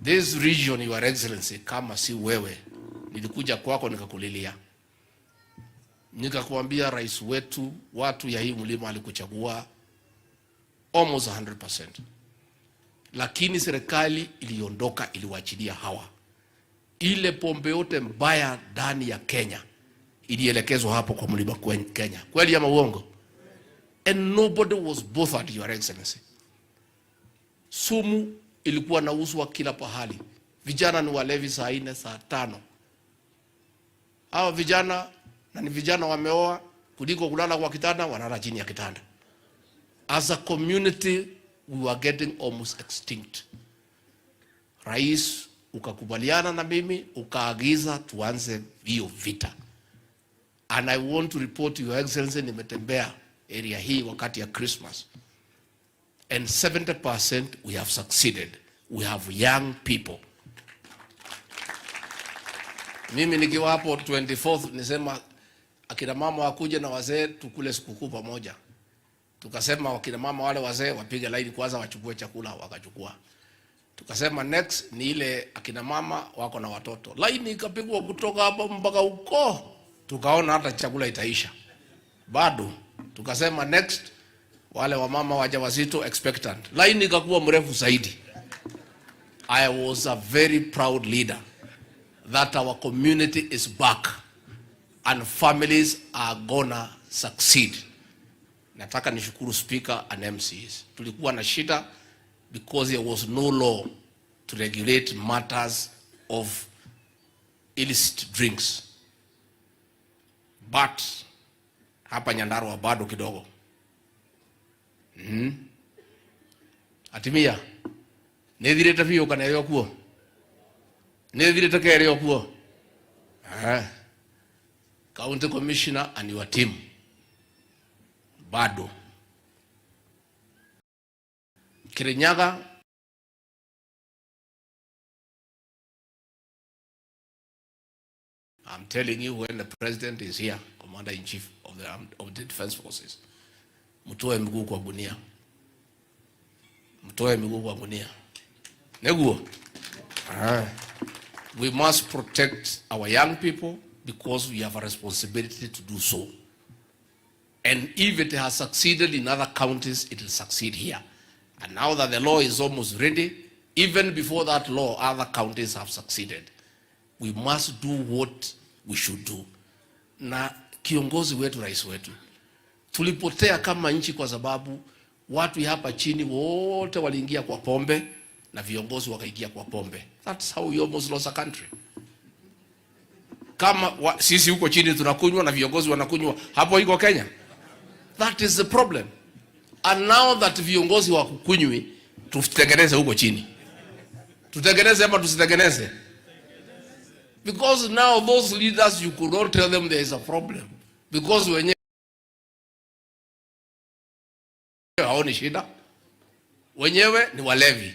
This region, Your Excellency, kama si wewe, nilikuja kwako nikakulilia. Nikakuambia rais wetu, watu ya hii mlima alikuchagua almost 100%. Lakini serikali iliondoka, iliwaachilia hawa. Ile pombe yote mbaya ndani ya Kenya ilielekezwa hapo kwa mlima Kenya. Kweli ama uongo? And nobody was bothered, Your Excellency. Sumu ilikuwa nauzwa kila pahali. Vijana ni walevi saa 4, saa 5. Hawa vijana, na ni vijana wameoa, kuliko kulala kwa kitanda, wanalala chini ya kitanda. As a community, we were getting almost extinct. Rais ukakubaliana na mimi, ukaagiza tuanze hiyo vita. And I want to report to Your Excellency, nimetembea area hii wakati ya Christmas. And 70% we have succeeded. We have young people. Mimi nikiwa hapo 24th nisema akina mama wakuje na wazee tukule sikukuu pamoja. Tukasema wakina mama wale wazee wapige line kwanza wachukue chakula, wakachukua. Tukasema next ni ile akina mama wako na watoto. Line ikapigwa kutoka hapa mpaka huko. Tukaona hata chakula itaisha. Bado tukasema next wale wamama wajawazito expectant. Line ikakuwa mrefu zaidi. I was a very proud leader that our community is back and families are gonna succeed. Nataka nishukuru speaker and MCs. Tulikuwa na shida because there was no law to regulate matters of illicit drinks. But hapa Nyandarua bado kidogo. Atimia nethirete biyo kana yo kuo. Nethirete kere yo kuo. County Commissioner and your team. Bado. Kirinyaga I'm telling you, when the president is here, Commander-in-Chief of the Defense Forces, mtoe miguu kwa gunia. Mtoe miguu kwa gunia. Neguo. We must protect our young people because we have a responsibility to do so. And if it has succeeded in other counties, it will succeed here. And now that the law is almost ready, even before that law, other counties have succeeded. We must do what we should do. Na kiongozi wetu, rais wetu, tulipotea kama nchi kwa sababu watu hapa chini wote waliingia kwa pombe na viongozi wakaingia kwa pombe. That's how we almost lost a country. Kama sisi huko chini tunakunywa na viongozi wanakunywa, hapo iko Kenya. That is the problem. And now that viongozi wakukunywi, tutengeneze huko chini. Tutengeneze ama tusitengeneze? Because now those leaders, you could not tell them there is a problem. Because wenyewe haoni shida. Wenyewe ni walevi.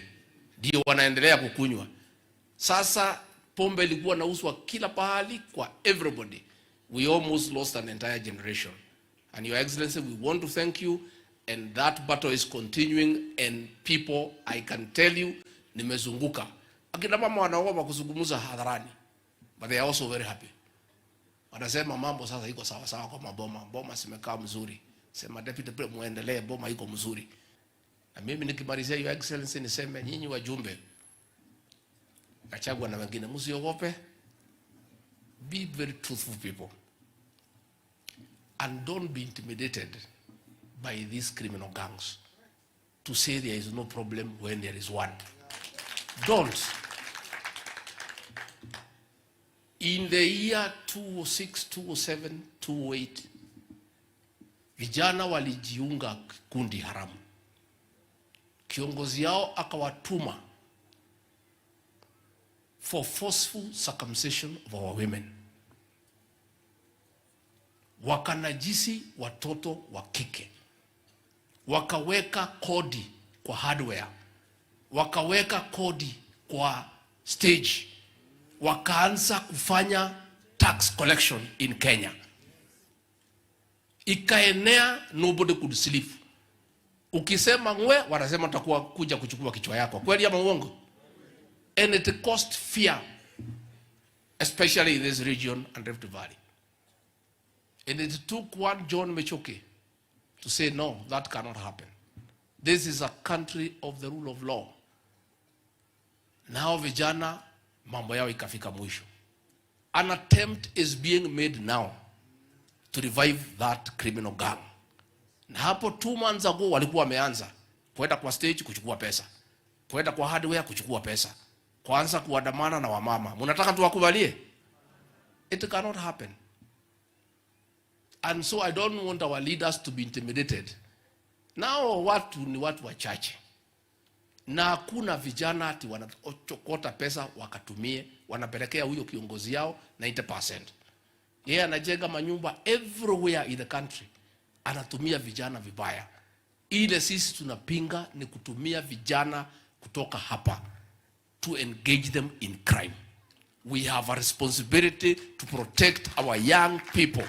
Ndio wanaendelea kukunywa. Sasa pombe ilikuwa nauzwa kila pahali kwa everybody. We almost lost an entire generation. And Your Excellency, we want to thank you, and that battle is continuing, and people, I can tell you, nimezunguka. Akina mama wanaogopa kuzungumza hadharani, but they are also very happy. Wanasema mambo sasa iko sawa sawa kwa maboma. Boma simekaa mzuri. Sema deputy president muendelee, boma iko mzuri. Na mimi nikimalizia, Your Excellency, niseme nyinyi wajumbe, Gachagua na wengine, msiogope. Be very truthful people. And don't be intimidated by these criminal gangs to say there is no problem when there is one. Don't. In the year 2006, 2007, 2008, vijana walijiunga kundi haramu. Kiongozi yao akawatuma for forceful circumcision of our women. Wakanajisi watoto wa kike. Wakaweka kodi kwa hardware. Wakaweka kodi kwa stage. Wakaanza kufanya tax collection in Kenya. Ikaenea, nobody could sleep. Ukisema ngwe, wanasema takuwa kuja kuchukua kichwa yako. Kweli ama uongo? And it caused fear, especially in this region and Rift Valley. And it took one John Michoki to say, no, that cannot happen. This is a country of the rule of law. Now vijana mambo yao ikafika mwisho. An attempt is being made now to revive that criminal gang. Na hapo 2 months ago walikuwa wameanza kwenda kwa stage kuchukua pesa, kwenda kwa hardware kuchukua pesa, kwanza kuandamana na wamama. Mnataka tuwakubalie? It cannot happen. And so I don't want our leaders to be intimidated. Now watu ni watu wachache. Na hakuna vijana ati wanachokota pesa wakatumie, wanapelekea huyo kiongozi yao 90%. Yeye anajenga manyumba everywhere in the country. Anatumia vijana vibaya. Ile sisi tunapinga ni kutumia vijana kutoka hapa to engage them in crime. We have a responsibility to protect our young people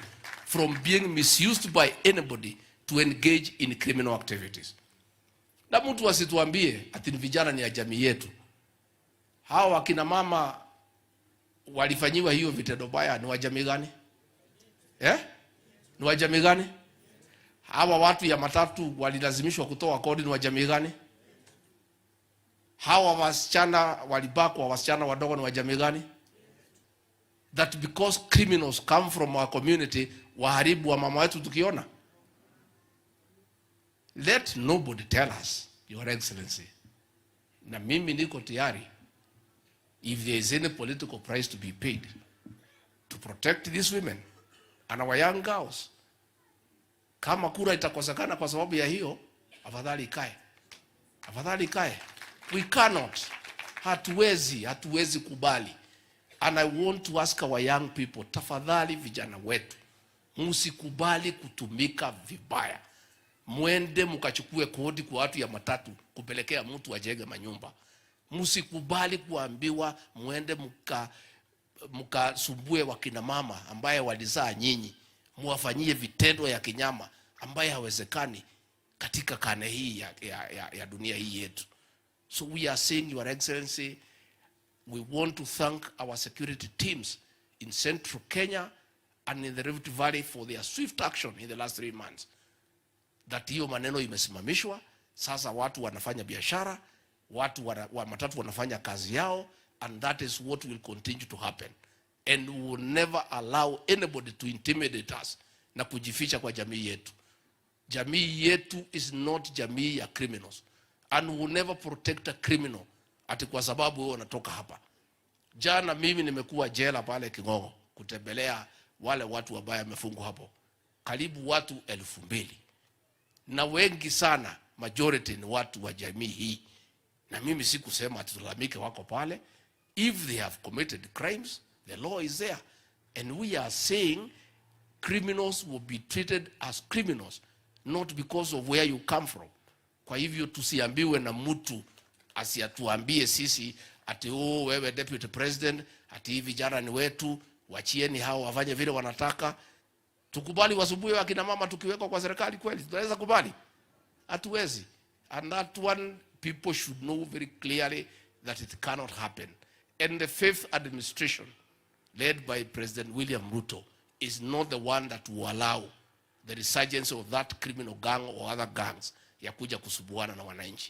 from being misused by anybody to engage in criminal activities. Na mtu asituambie ati vijana ni ya jamii yetu. Hao akina mama walifanyiwa hiyo vitendo baya ni wa jamii gani? Ni wa jamii gani? Hawa watu ya matatu walilazimishwa kutoa kodi ni wa jamii gani? Hawa wasichana walibakwa, wasichana wadogo ni wa jamii gani? That because criminals come from our community, waharibu wa mama wetu tukiona? Let nobody tell us, Your Excellency. Na mimi niko tayari, if there is any political price to be paid to protect these women and our young girls, kama kura itakosekana kwa sababu ya hiyo, afadhali ikae. Afadhali ikae. We cannot. Hatuwezi kubali. And I want to ask our young people, tafadhali vijana wetu, msikubali kutumika vibaya. Mwende mkachukue kodi kwa watu ya matatu kupelekea mtu ajenge manyumba. Msikubali kuambiwa mwende mkasumbue wakina mama ambaye walizaa nyinyi, muwafanyie vitendo ya kinyama ambaye hawezekani katika kane hii ya dunia hii yetu. So we are saying, Your Excellency, we want to thank our security teams in Central Kenya and in the Rift Valley for their swift action in the last 3 months. That hiyo maneno imesimamishwa, sasa watu wanafanya biashara, watu wa matatu wanafanya kazi yao, and that is what will continue to happen. And we will never allow anybody to intimidate us na kujificha kwa jamii yetu. Jamii yetu is not jamii ya criminals, and we will never protect a criminal ati kwa sababu wewe unatoka hapa. Jana mimi nimekuwa jela pale Kingogo kutembelea wale watu wabaya wamefungwa hapo. Karibu watu 2,000. Na wengi sana, majority ni watu wa jamii hii. Na mimi sikusema tulalamike wako pale. If they have committed crimes, the law is there. And we are saying criminals will be treated as criminals, not because of where you come from. Kwa hivyo tusiambiwe na mtu asiatuambie sisi ati wewe deputy president, ati hivi vijana ni wetu, wachieni hao wafanye vile wanataka. Tukubali wasubue wakina mama tukiwekwa kwa serikali kweli? Tunaweza kubali? Hatuwezi. And that one, people should know very clearly that it cannot happen. And the fifth administration, led by President William Ruto, is not the one that will allow the resurgence of that criminal gang or other gangs ya kuja kusubuana na wananchi.